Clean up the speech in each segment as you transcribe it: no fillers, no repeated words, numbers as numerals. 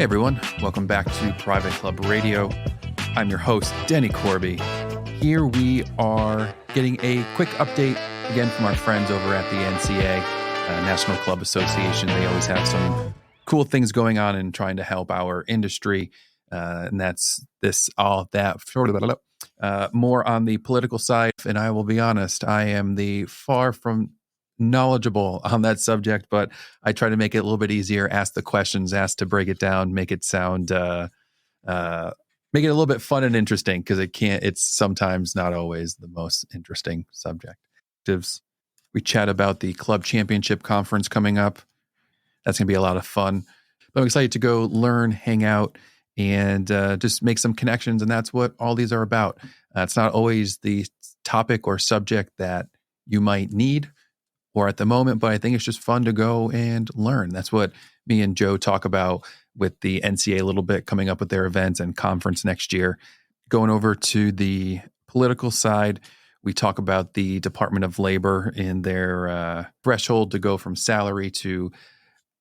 Hey everyone, welcome back to Private Club Radio. I'm your host, Denny Corby. Here we are getting a quick update again from our friends over at the NCA, National Club Association. They always have some cool things going on and trying to help our industry. And that's this, all that, more on the political side. And I will be honest, I am the far from knowledgeable on that subject, but I try to make it a little bit easier, ask the questions, ask to break it down, make it sound, make it a little bit fun and interesting, because it's sometimes not always the most interesting subject. We chat about the club championship conference coming up. That's going to be a lot of fun. But I'm excited to go learn, hang out, and just make some connections. And that's what all these are about. It's not always the topic or subject that you might need or at the moment, but I think it's just fun to go and learn. That's what me and Joe talk about with the NCA a little bit, coming up with their events and conference next year. Going over to the political side, we talk about the Department of Labor and their threshold to go from salary to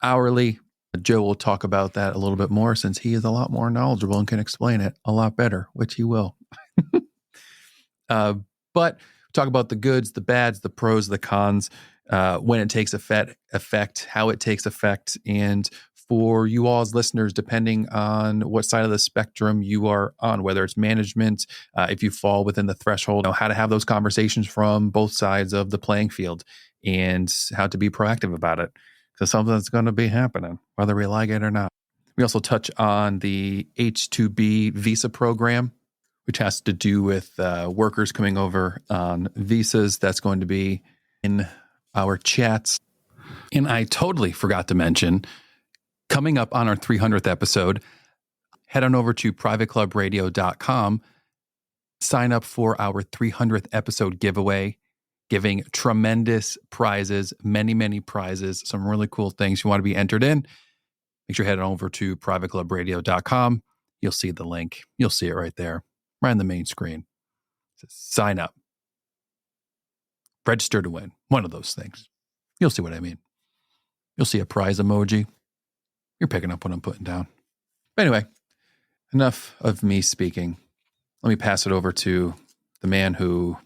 hourly. Joe will talk about that a little bit more, since he is a lot more knowledgeable and can explain it a lot better, which he will. But talk about the goods, the bads, the pros, the cons, when it takes effect, how it takes effect, and for you all as listeners, depending on what side of the spectrum you are on, whether it's management, if you fall within the threshold, how to have those conversations from both sides of the playing field and how to be proactive about it, because something's going to be happening, whether we like it or not. We also touch on the H-2B visa program, which has to do with workers coming over on visas. That's going to be in our chats. And I totally forgot to mention, coming up on our 300th episode, head on over to privateclubradio.com, sign up for our 300th episode giveaway, giving tremendous prizes, many, many prizes, some really cool things you want to be entered in. Make sure you head on over to privateclubradio.com. You'll see the link. You'll see it right there, right on the main screen. It says, sign up. Register to win. One of those things. You'll see what I mean. You'll see a prize emoji. You're picking up what I'm putting down. But anyway, enough of me speaking. Let me pass it over to the man who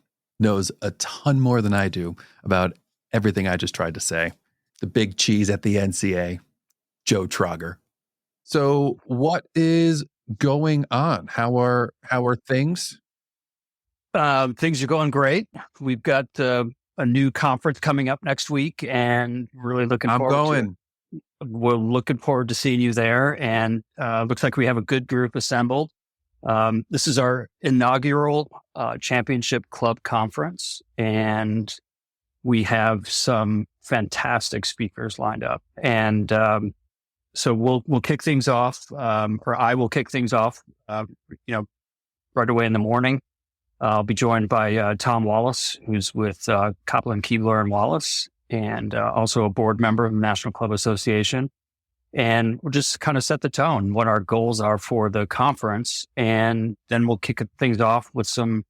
knows a ton more than I do about everything I just tried to say. The big cheese at the NCA, Joe Trauger. So what is going on? How are things? Things are going great. We've got a new conference coming up next week, and really looking forward. We're looking forward to seeing you there, and looks like we have a good group assembled. This is our inaugural championship club conference, and we have some fantastic speakers lined up. And so we'll kick things off, or I will kick things off, right away in the morning. I'll be joined by Tom Wallace, who's with Copland, Keebler and Wallace, and also a board member of the National Club Association. And we'll just kind of set the tone, what our goals are for the conference. And then we'll kick things off with some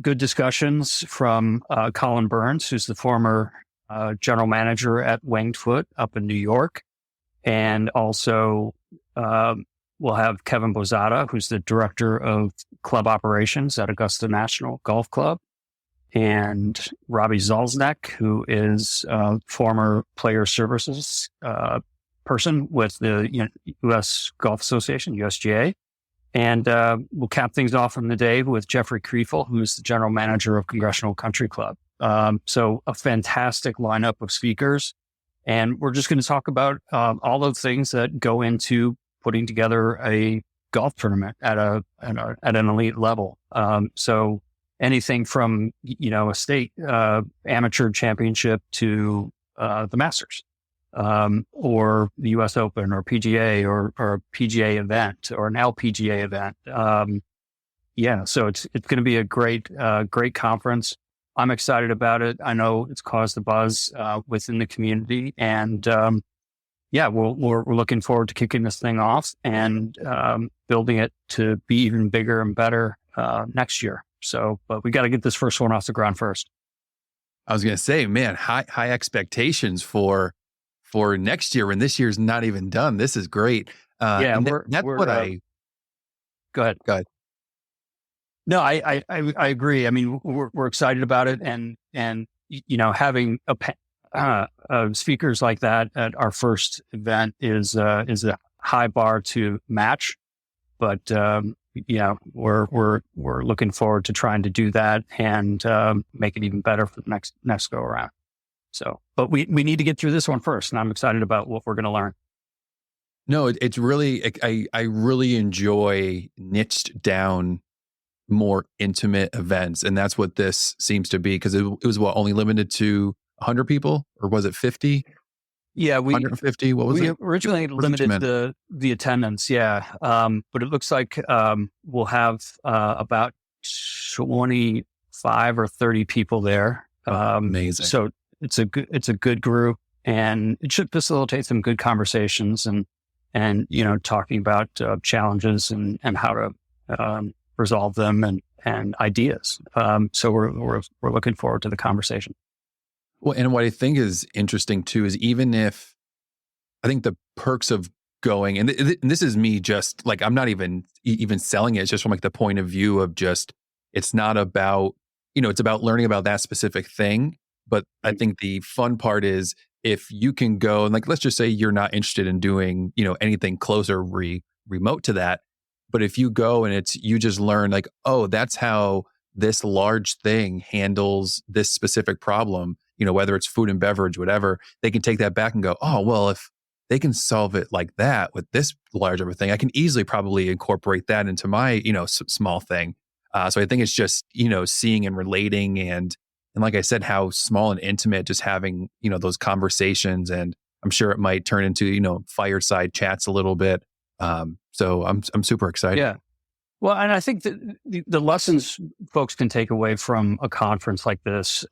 good discussions from Colin Burns, who's the former general manager at Winged Foot up in New York. And also we'll have Kevin Bozada, who's the director of club operations at Augusta National Golf Club, and Robbie Zalznek, who is former player services person with the U.S. Golf Association, USGA. And we'll cap things off in the day with Jeffrey Kriefel, who's the general manager of Congressional Country Club. So a fantastic lineup of speakers. And we're just going to talk about all those things that go into putting together a golf tournament at an elite level. So anything from, a state amateur championship to the Masters, or the US Open or PGA or a PGA event or an LPGA event. So it's going to be a great conference. I'm excited about it. I know it's caused a buzz within the community, and we're looking forward to kicking this thing off and building it to be even bigger and better next year. So, but we got to get this first one off the ground first. I was going to say, man, high expectations for next year when this year's not even done. This is great. Yeah, that's what I go ahead. Go ahead. No, I agree. I mean, we're excited about it, and having speakers like that at our first event is a high bar to match. But we're looking forward to trying to do that and make it even better for the next go around. So, but we need to get through this one first, and I'm excited about what we're going to learn. No, it's really I really enjoy niched down, more intimate events, and that's what this seems to be, because it was only limited to 100 people, or was it 50? Yeah, 150. What was it? We originally limited the attendance. Yeah, but it looks like we'll have about 25 or 30 people there. Amazing. So it's a good group, and it should facilitate some good conversations and talking about challenges and how to resolve them and ideas. So we're looking forward to the conversation. Well, and what I think is interesting too is, even if I think the perks of going, and this is me, just like, I'm not even selling it. It's just from like the point of view of just, it's not about, it's about learning about that specific thing. But I think the fun part is, if you can go and, like, let's just say you're not interested in doing, anything closer remote to that. But if you go and you just learn, like, oh, that's how this large thing handles this specific problem, whether it's food and beverage, whatever, they can take that back and go, oh, well, if they can solve it like that with this large of a thing, I can easily probably incorporate that into my, small thing. So I think it's just, seeing and relating, and like I said, how small and intimate, just having, those conversations, and I'm sure it might turn into, fireside chats a little bit. So I'm super excited. Yeah. Well, and I think that the lessons folks can take away from a conference like this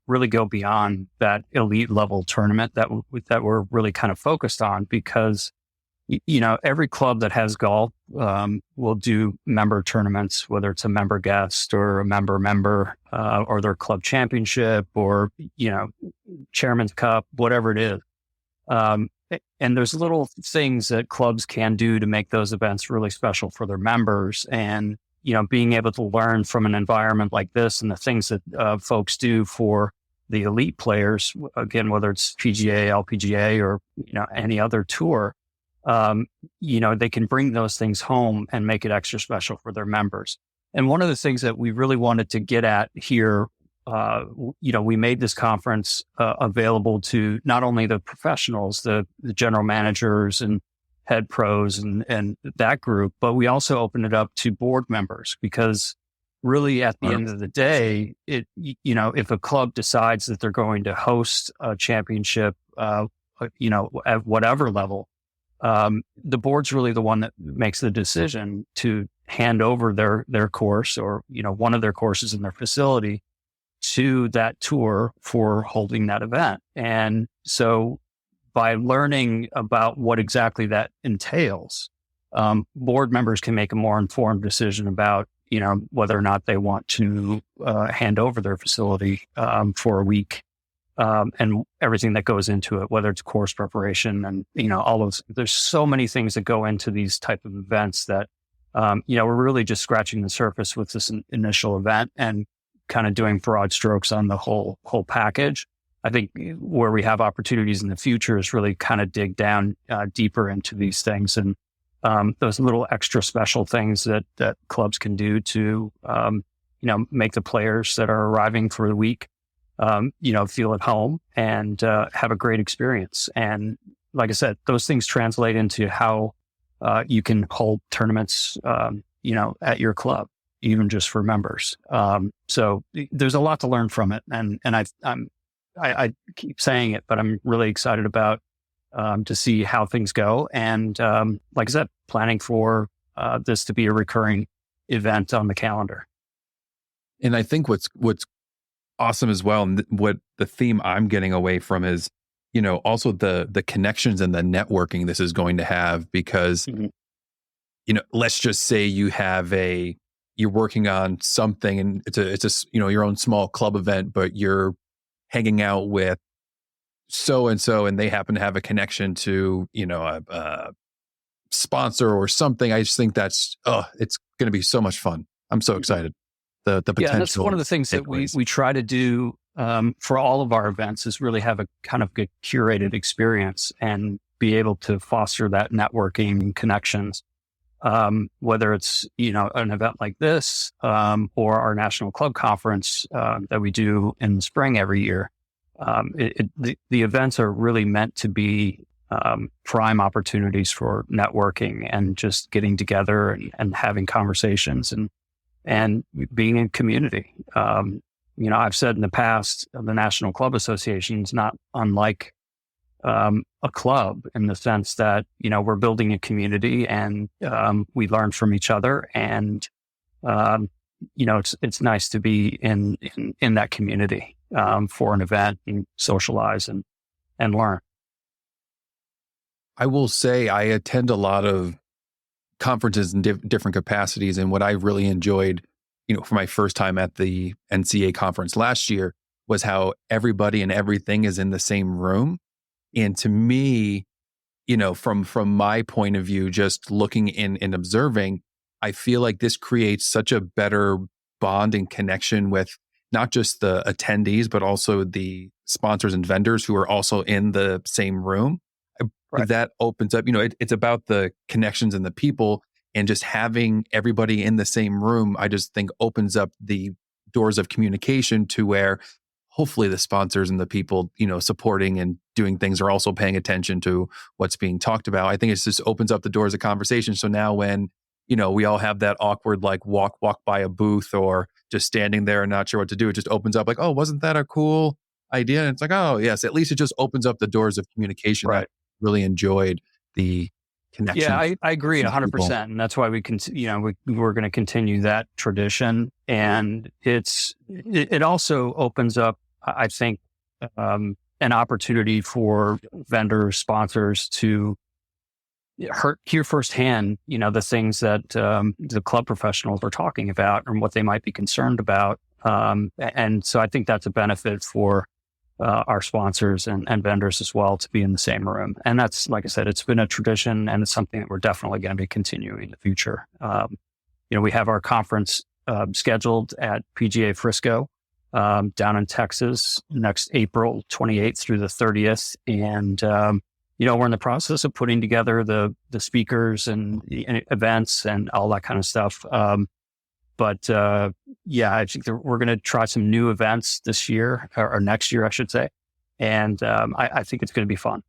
really go beyond that elite level tournament that we're really kind of focused on, because every club that has golf will do member tournaments, whether it's a member guest or a member or their club championship, or chairman's cup, whatever it is. And there's little things that clubs can do to make those events really special for their members. And, being able to learn from an environment like this, and the things that folks do for the elite players, again, whether it's PGA, LPGA, or, any other tour, they can bring those things home and make it extra special for their members. And one of the things that we really wanted to get at here, we made this conference available to not only the professionals, the general managers and head pros and that group, but we also opened it up to board members, because really at the end of the day, if a club decides that they're going to host a championship, at whatever level, the board's really the one that makes the decision to hand over their course, or, one of their courses in their facility, to that tour for holding that event. And so by learning about what exactly that entails, board members can make a more informed decision about, whether or not they want to hand over their facility for a week, and everything that goes into it, whether it's course preparation and, all those. There's so many things that go into these type of events that, we're really just scratching the surface with this initial event, and kind of doing broad strokes on the whole package. I think where we have opportunities in the future is really kind of dig down deeper into these things, and those little extra special things that clubs can do to, make the players that are arriving for the week, feel at home and have a great experience. And like I said, those things translate into how you can hold tournaments, at your club, even just for members. So there's a lot to learn from it. And I keep saying it, but I'm really excited about, to see how things go. And, like I said, planning for, this to be a recurring event on the calendar. And I think what's awesome as well, and what the theme I'm getting away from is, also the connections and the networking this is going to have, because, let's just say you're working on something, and it's a your own small club event, but you're hanging out with so and so, and they happen to have a connection to sponsor or something. I just think it's going to be so much fun. I'm so excited. The potential. Yeah, that's one of the things that we try to do for all of our events is really have a kind of good curated experience and be able to foster that networking and connections. Whether it's, an event like this, or our national club conference, that we do in the spring every year. The events are really meant to be, prime opportunities for networking and just getting together and having conversations and being in community. I've said in the past, the National Club Association is not unlike a club in the sense that, we're building a community and we learn from each other. And, it's nice to be in that community for an event and socialize and learn. I will say I attend a lot of conferences in different capacities. And what I really enjoyed, for my first time at the NCA conference last year was how everybody and everything is in the same room. And to me, from my point of view, just looking in and observing, I feel like this creates such a better bond and connection with not just the attendees, but also the sponsors and vendors who are also in the same room. Right. That opens up, it's about the connections and the people, and just having everybody in the same room, I just think opens up the doors of communication to where hopefully the sponsors and the people, supporting and doing things are also paying attention to what's being talked about. I think it just opens up the doors of conversation. So now when, we all have that awkward, like walk by a booth or just standing there and not sure what to do, it just opens up like, oh, wasn't that a cool idea? And it's like, oh yes, at least it just opens up the doors of communication. Right. That really enjoyed the connection. Yeah, I agree 100%. And that's why we're going to continue that tradition. And it also opens up, I think, an opportunity for vendors, sponsors to hear firsthand, the things that the club professionals are talking about and what they might be concerned about. And so I think that's a benefit for our sponsors and vendors as well to be in the same room. And that's, like I said, it's been a tradition and it's something that we're definitely going to be continuing in the future. We have our conference scheduled at PGA Frisco down in Texas next April 28th through the 30th. And, we're in the process of putting together the speakers and the events and all that kind of stuff. But I think we're going to try some new events this year or next year, I should say. And I think it's going to be fun.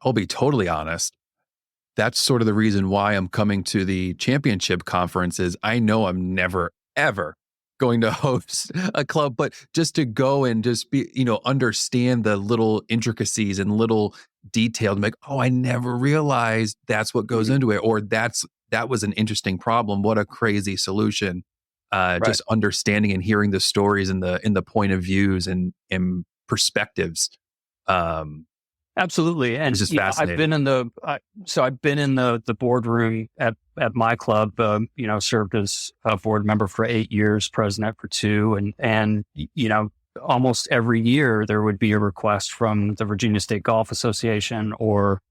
I'll be totally honest. That's sort of the reason why I'm coming to the championship conference is I know I'm never, ever going to host a club, but just to go and just be, understand the little intricacies and little details, like, oh, I never realized that's what goes into it. Or that was an interesting problem. What a crazy solution. Right. Just understanding and hearing the stories and the point of views and perspectives. Absolutely. And it's just fascinating. I've been in the boardroom at my club, served as a board member for 8 years, president for 2. And almost every year there would be a request from the Virginia State Golf Association or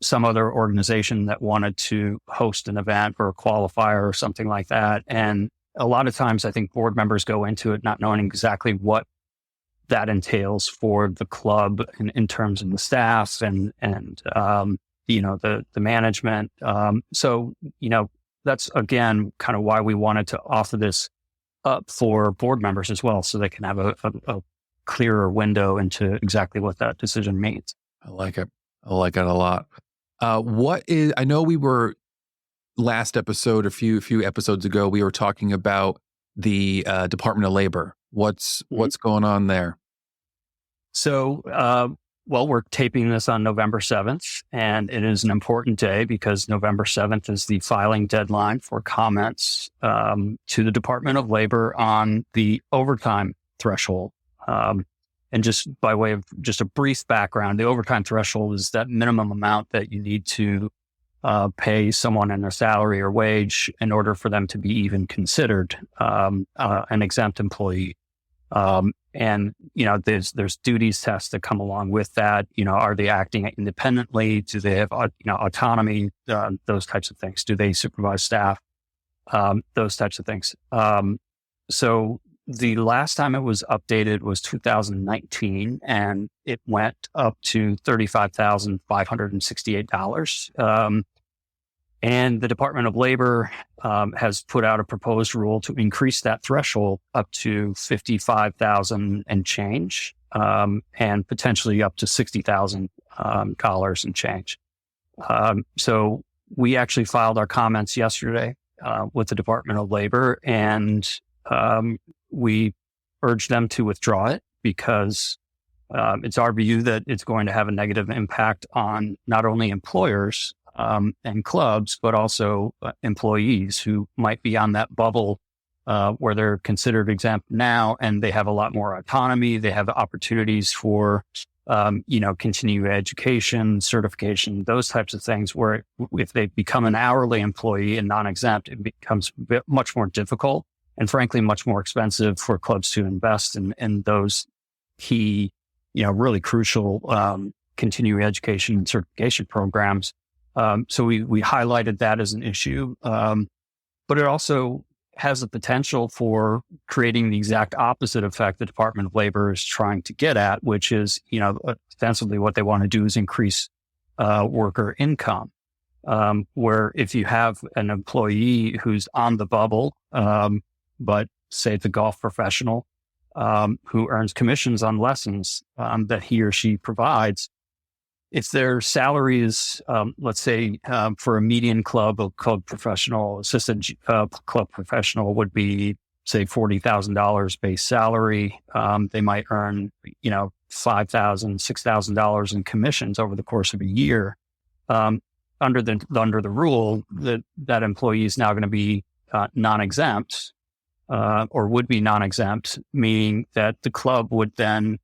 some other organization that wanted to host an event or a qualifier or something like that. And a lot of times I think board members go into it not knowing exactly what that entails for the club in terms of the staff and the management. So that's again kind of why we wanted to offer this up for board members as well, so they can have a clearer window into exactly what that decision means. I like it a lot. I know we were last episode, a few episodes ago, we were talking about the Department of Labor. What's going on there? So, we're taping this on November 7th, and it is an important day because November 7th is the filing deadline for comments to the Department of Labor on the overtime threshold. And just by way of just a brief background, the overtime threshold is that minimum amount that you need to pay someone in their salary or wage in order for them to be even considered an exempt employee. And, there's duties tests that come along with that. Are they acting independently? Do they have, autonomy? Those types of things. Do they supervise staff? Those types of things. So the last time it was updated was 2019, and it went up to $35,568. And the Department of Labor has put out a proposed rule to increase that threshold up to $55,000 and change, and potentially up to $60,000 and change. So we actually filed our comments yesterday with the Department of Labor, and we urged them to withdraw it because it's our view that it's going to have a negative impact on not only employers and clubs, but also employees who might be on that bubble where they're considered exempt now, and they have a lot more autonomy. They have opportunities for, continuing education, certification, those types of things, where if they become an hourly employee and non-exempt, it becomes much more difficult and frankly, much more expensive for clubs to invest in those key, really crucial continuing education and certification programs. So we highlighted that as an issue, but it also has the potential for creating the exact opposite effect the Department of Labor is trying to get at, which is, ostensibly what they want to do is increase worker income. Where if you have an employee who's on the bubble, but say the golf professional who earns commissions on lessons that he or she provides, if their salary is, let's say, for a median club professional, assistant club professional would be, say, $40,000 base salary. They might earn, $5,000, $6,000 in commissions over the course of a year. Under the rule, that employee is now going to be non-exempt, or would be non-exempt, meaning that the club would then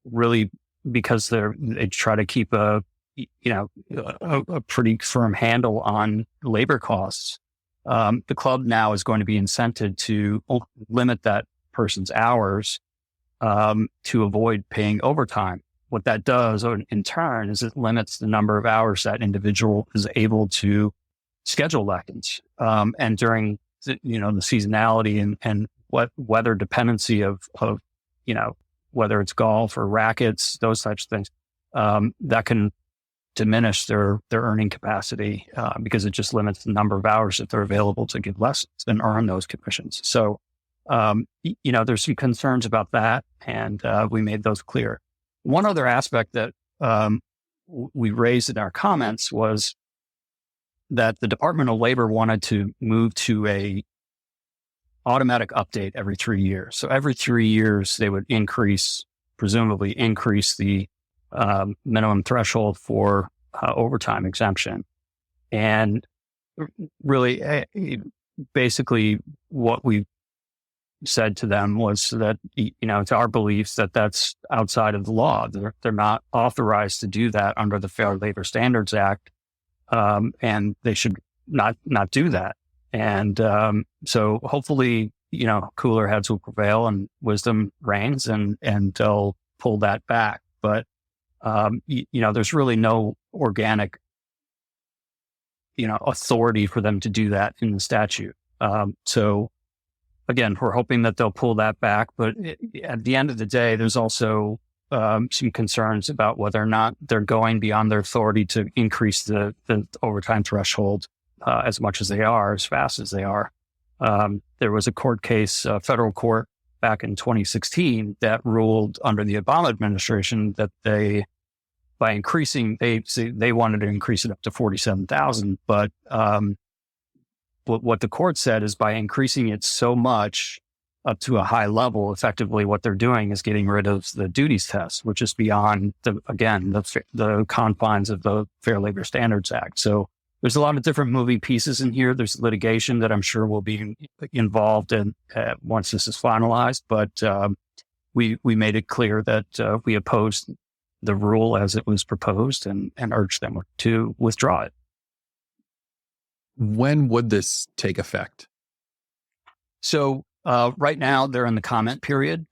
really, because they try to keep a pretty firm handle on labor costs. The club now is going to be incented to limit that person's hours to avoid paying overtime. What that does in turn is it limits the number of hours that individual is able to schedule lessons. And during the seasonality and what weather dependency of whether it's golf or rackets, those types of things, that can diminish their earning capacity because it just limits the number of hours that they're available to give lessons and earn those commissions. So, there's some concerns about that, and we made those clear. One other aspect that we raised in our comments was that the Department of Labor wanted to move to a automatic update every 3 years. So every 3 years, they would presumably increase the minimum threshold for overtime exemption. And really, basically what we said to them was that, it's our beliefs that that's outside of the law. They're not authorized to do that under the Fair Labor Standards Act. And they should not do that. And so hopefully, cooler heads will prevail and wisdom reigns, and they'll pull that back. But, there's really no organic, authority for them to do that in the statute. So again, we're hoping that they'll pull that back. But at the end of the day, there's also some concerns about whether or not they're going beyond their authority to increase the overtime threshold as much as they are, as fast as they are. There was a court case, federal court back in 2016 that ruled under the Obama administration that they wanted to increase it up to 47,000. But what the court said is by increasing it so much up to a high level, effectively what they're doing is getting rid of the duties test, which is beyond the confines of the Fair Labor Standards Act. So there's a lot of different moving pieces in here. There's litigation that I'm sure will be involved in once this is finalized. But we made it clear that we opposed the rule as it was proposed and urged them to withdraw it. When would this take effect? So Right now, they're in the comment period,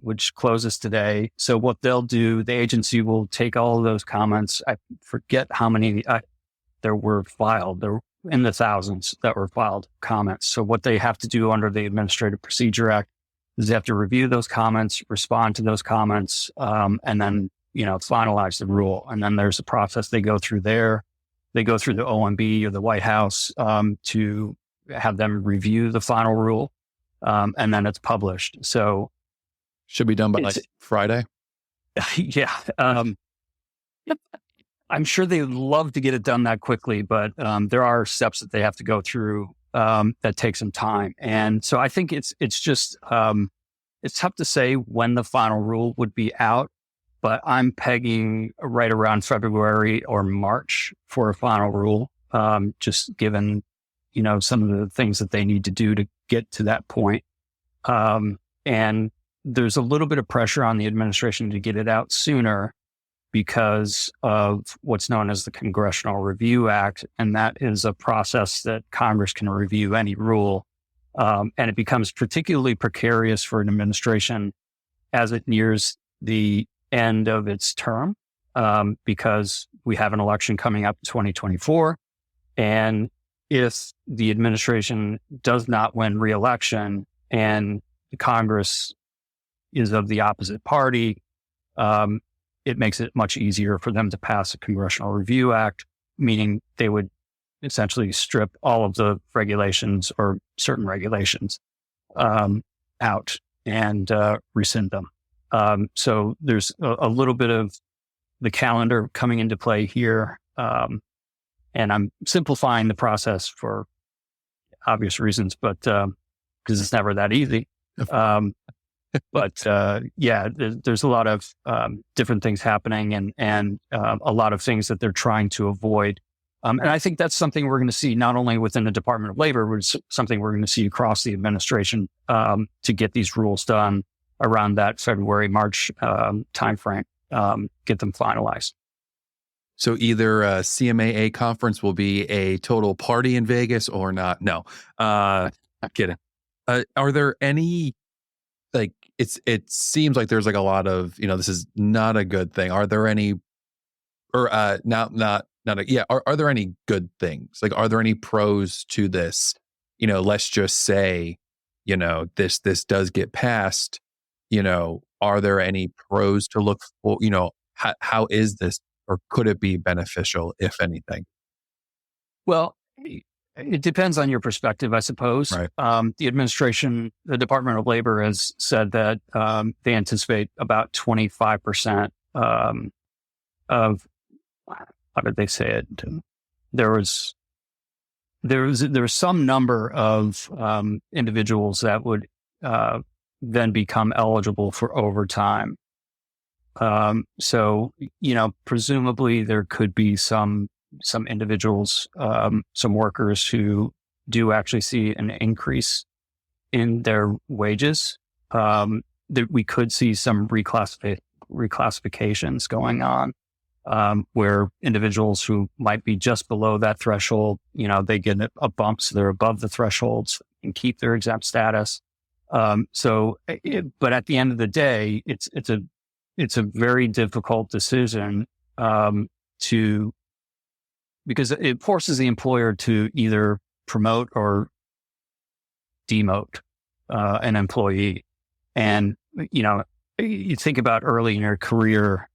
which closes today. So what they'll do, the agency will take all of those comments. I forget how many there were filed. There were in the thousands that were filed comments. So what they have to do under the Administrative Procedure Act is they have to review those comments, respond to those comments, and then, finalize the rule. And then there's a process they go through there. They go through the OMB or the White House to have them review the final rule. And then it's published. So should be done by Friday. Yeah. I'm sure they'd love to get it done that quickly, but there are steps that they have to go through that take some time. And so I think it's just it's tough to say when the final rule would be out, but I'm pegging right around February or March for a final rule, just given some of the things that they need to do to get to that point. And there's a little bit of pressure on the administration to get it out sooner because of what's known as the Congressional Review Act. And that is a process that Congress can review any rule. And it becomes particularly precarious for an administration as it nears the end of its term, because we have an election coming up in 2024. And if the administration does not win re-election and the Congress is of the opposite party, it makes it much easier for them to pass a Congressional Review Act, meaning they would essentially strip all of the regulations or certain regulations out and rescind them. So there's a little bit of the calendar coming into play here. And I'm simplifying the process for obvious reasons, but because it's never that easy. But there's a lot of different things happening and a lot of things that they're trying to avoid. And I think that's something we're going to see not only within the Department of Labor, but something we're going to see across the administration to get these rules done around that February, March timeframe, get them finalized. So either a CMAA conference will be a total party in Vegas or not. No, I'm kidding. Are there any, it seems like there's a lot of, this is not a good thing. Are there any, or are there any good things? Are there any pros to this? Let's just say, this does get passed, are there any pros to look for, how is this? Or could it be beneficial, if anything? Well, it depends on your perspective, I suppose. Right. The administration, the Department of Labor has said that they anticipate about 25% of, how did they say it? There was some number of individuals that would then become eligible for overtime. So, presumably there could be some individuals, some workers who do actually see an increase in their wages. That we could see some reclassifications going on, where individuals who might be just below that threshold, they get a bump, so they're above the thresholds and keep their exempt status. But at the end of the day, it's a very difficult decision because it forces the employer to either promote or demote an employee. And, you think about early in your career,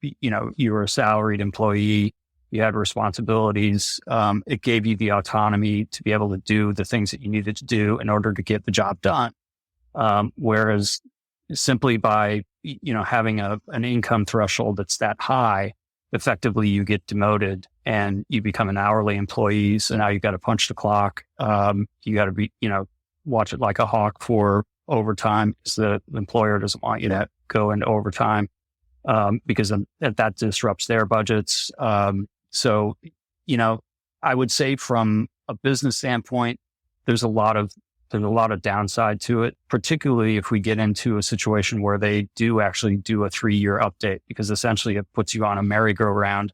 you were a salaried employee, you had responsibilities. It gave you the autonomy to be able to do the things that you needed to do in order to get the job done. Whereas simply by having an income threshold that's that high, effectively you get demoted and you become an hourly employee. So now you've got to punch the clock. You got to be, watch it like a hawk for overtime because the employer doesn't want you to go into overtime because that disrupts their budgets. So, I would say from a business standpoint, there's a lot of downside to it, particularly if we get into a situation where they do actually do a 3-year update, because essentially it puts you on a merry-go-round.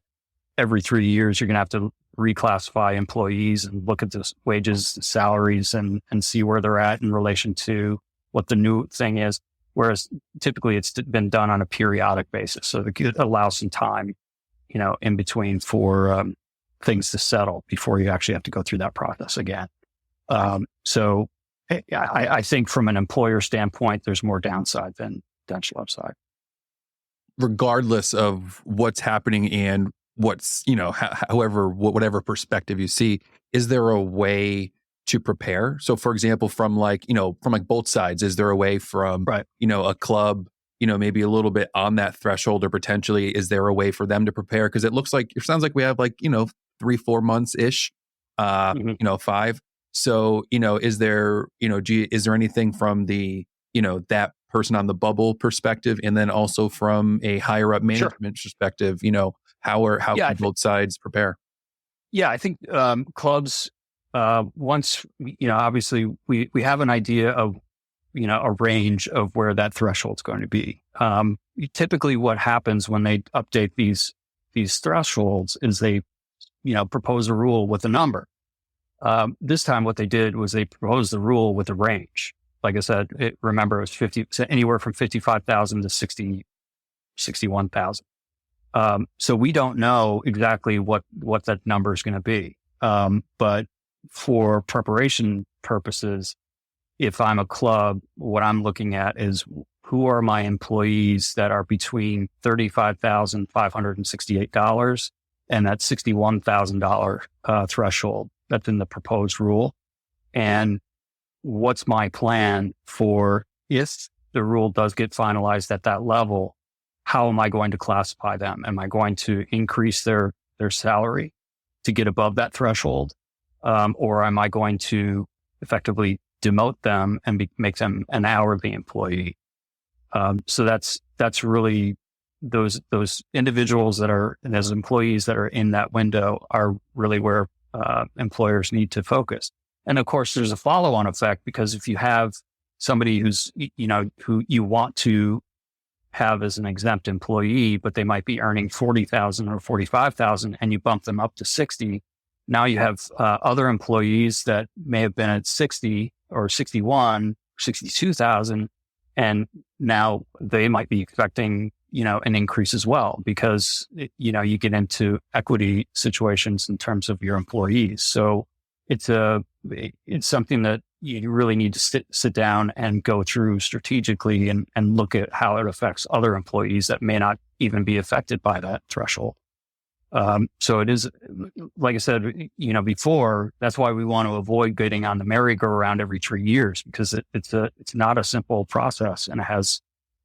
Every 3 years, you're going to have to reclassify employees and look at the wages, salaries, and see where they're at in relation to what the new thing is. Whereas typically it's been done on a periodic basis. So it allows some time, in between for things to settle before you actually have to go through that process again. So I think from an employer standpoint, there's more downside than potential upside. Regardless of what's happening and what's, whatever perspective you see, is there a way to prepare? So for example, from both sides, is there a way from, right, a club, maybe a little bit on that threshold, or potentially is there a way for them to prepare? Because it sounds like we have 3-4 months ish, 5. So, is there, is there anything from the, that person on the bubble perspective, and then also from a higher up management perspective, how can both sides prepare? Yeah, I think clubs, once, obviously we have an idea of, a range of where that threshold is going to be. Typically what happens when they update these thresholds is they, propose a rule with a number. This time what they did was they proposed the rule with a range. Like I said, remember it was anywhere from 55,000 to 61,000. So we don't know exactly what that number is going to be. But for preparation purposes, if I'm a club, what I'm looking at is who are my employees that are between $35,568 and that $61,000 threshold that's in the proposed rule. And what's my plan for if the rule does get finalized at that level? How am I going to classify them? Am I going to increase their salary to get above that threshold? Or am I going to effectively demote them and make them an hourly employee? So that's really those individuals that are, and as employees that are in that window are really where employers need to focus. And of course, there's a follow-on effect, because if you have somebody who's, who you want to have as an exempt employee, but they might be earning 40,000 or 45,000, and you bump them up to 60. Now you have other employees that may have been at 60 or 61, 62,000, and now they might be expecting, an increase as well, because, you get into equity situations in terms of your employees. So it's something that you really need to sit down and go through strategically and look at how it affects other employees that may not even be affected by that threshold. So it is, like I said, before, that's why we want to avoid getting on the merry-go-round every 3 years, because it's not a simple process, and it has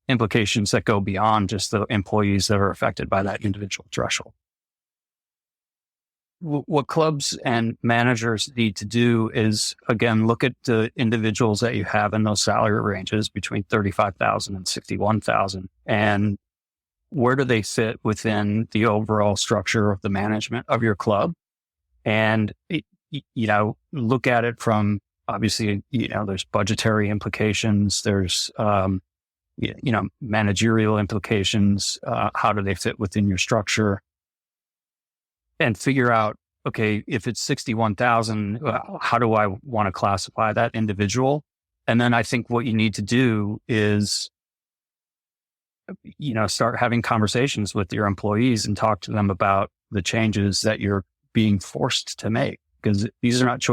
implications that go beyond just the employees that are affected by that individual threshold. What clubs and managers need to do is, again, look at the individuals that you have in those salary ranges between 35,000 and 61,000, and where do they fit within the overall structure of the management of your club? And, look at it from, obviously, there's budgetary implications, there's, managerial implications, how do they fit within your structure? And figure out, okay, if it's 61,000, how do I want to classify that individual? And then I think what you need to do is, start having conversations with your employees and talk to them about the changes that you're being forced to make, because these are not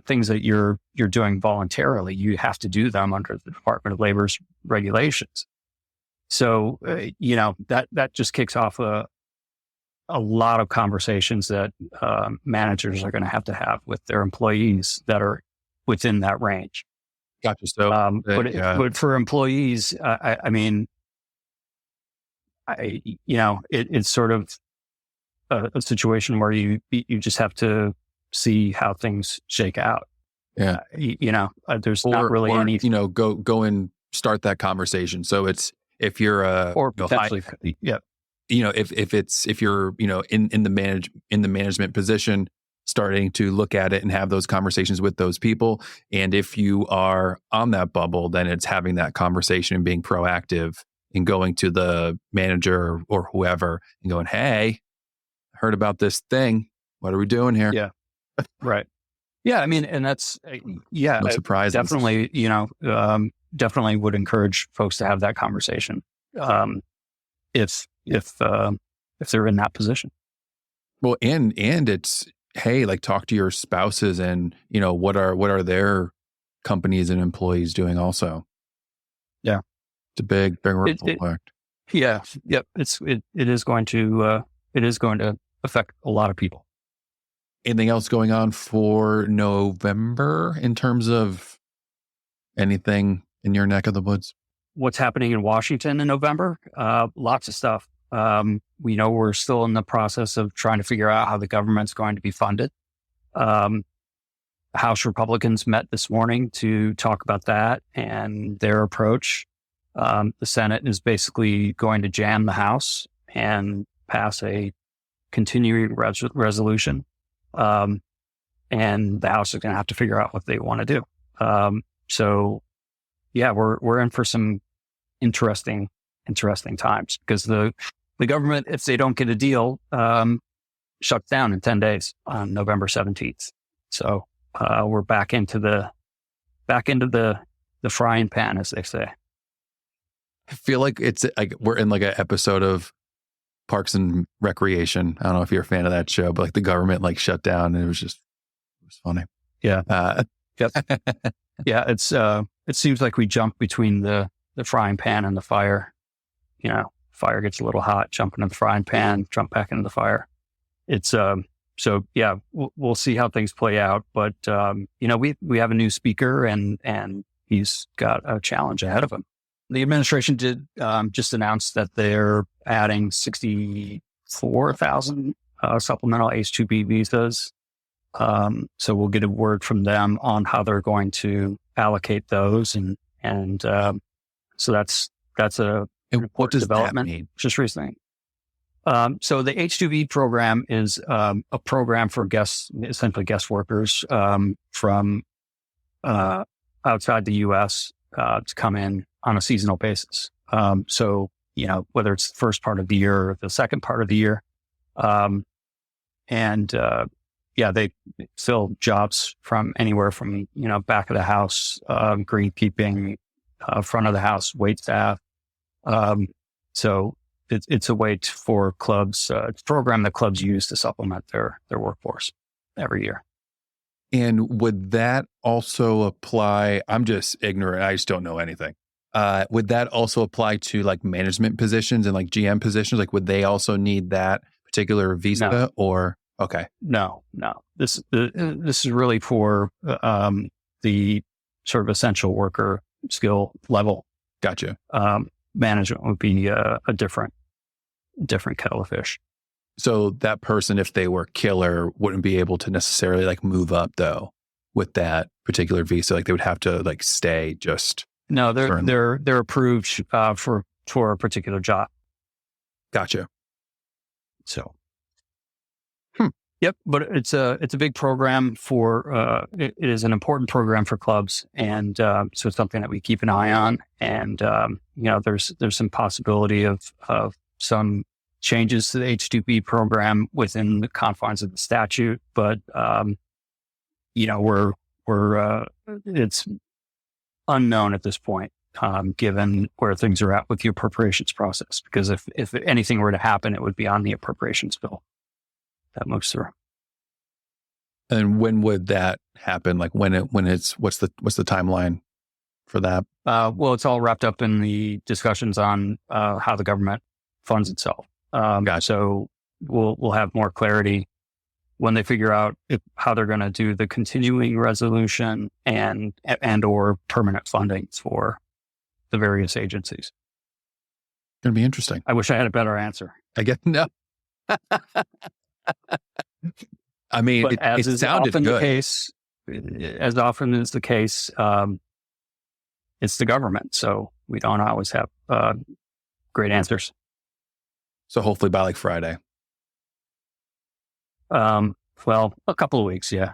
things that you're doing voluntarily. You have to do them under the Department of Labor's regulations. So, that just kicks off a lot of conversations that managers are going to have with their employees that are within that range. Gotcha. So, but for employees, it's sort of a situation where you just have to see how things shake out. Yeah. There's not really any, go and start that conversation. So it's, if you're or potentially, if you're, in the management position, starting to look at it and have those conversations with those people. And if you are on that bubble, then it's having that conversation and being proactive and going to the manager or whoever and going, hey, heard about this thing. what are we doing here? Yeah. Right. Yeah. I mean, and that's, No surprises. Definitely, definitely would encourage folks to have that conversation. If they're in that position. Well, and it's, hey, like talk to your spouses and, what are their companies and employees doing also? Yeah. It's a big ripple effect. Yeah. Yep. It is going to affect a lot of people. Anything else going on for November in terms of anything in your neck of the woods? What's happening in Washington in November? Lots of stuff. We know we're still in the process of trying to figure out how the government's going to be funded. House Republicans met this morning to talk about that and their approach. The Senate is basically going to jam the House and pass a continuing resolution. And the House is going to have to figure out what they want to do. So yeah, we're in for some interesting times because the government, if they don't get a deal, shuts down in 10 days on November 17th. So, we're back into the frying pan, as they say. I feel like it's like we're in like an episode of Parks and Recreation. I don't know if you're a fan of that show, but like the government like shut down and it was funny. Yeah. Yep. Yeah. It seems like we jump between the frying pan and the fire. Fire gets a little hot, jump into the frying pan, jump back into the fire. It's, so yeah, we'll see how things play out. But, we have a new speaker and he's got a challenge ahead of him. The administration did just announce that they're adding 64,000 supplemental H-2B visas. So we'll get a word from them on how they're going to allocate those. And so that's an important development just recently. So the H-2B program is a program for essentially guest workers from outside the U.S. To come in on a seasonal basis. So, whether it's the first part of the year or the second part of the year. They fill jobs from anywhere from, back of the house, greenkeeping, front of the house, wait staff. So it's a way for clubs, it's a program that clubs use to supplement their workforce every year. And would that also apply? I'm just ignorant. I just don't know anything. Would that also apply to like management positions and like GM positions? Like, would they also need that particular visa? No. Or okay? No. This is really for the sort of essential worker skill level. Gotcha. Management would be a different kettle of fish. So that person, if they were killer, wouldn't be able to necessarily like move up though with that particular visa. Like they would have to like stay just. No, they're approved for a particular job. Gotcha. So, yep. But it's a big program for it is an important program for clubs, and so it's something that we keep an eye on. And there's some possibility of some changes to the H-2B program within the confines of the statute, but it's unknown at this point, given where things are at with the appropriations process. Because if anything were to happen, it would be on the appropriations bill that moves through. And when would that happen? Like what's the timeline for that? Well, it's all wrapped up in the discussions on how the government funds itself. Gotcha. So we'll have more clarity when they figure out how they're going to do the continuing resolution and or permanent fundings for the various agencies. Going to be interesting. I wish I had a better answer. I guess no. I mean, it sounded good. As often is the case, it's the government, so we don't always have great answers. So hopefully by like Friday. Well, a couple of weeks, yeah.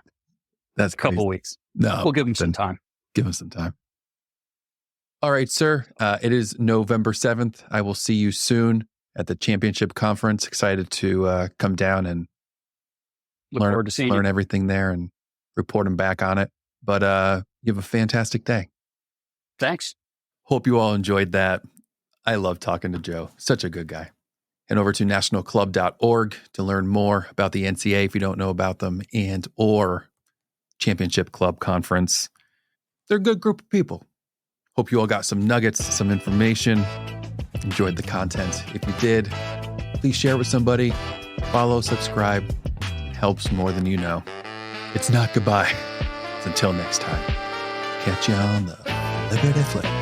That's a couple of weeks. No, we'll give them some time. Give them some time. All right, sir. It is November 7th. I will see you soon at the championship conference. Excited to come down and Look forward to seeing you. Learn everything there and report them back on it. But you have a fantastic day. Thanks. Hope you all enjoyed that. I love talking to Joe. Such a good guy. Head over to nationalclub.org to learn more about the NCA if you don't know about them, and or Championship Club Conference. They're a good group of people. Hope you all got some nuggets, some information, enjoyed the content. If you did, please share it with somebody. Follow, subscribe. It helps more than you know. It's not goodbye. It's until next time. Catch you on the Liberty Flip.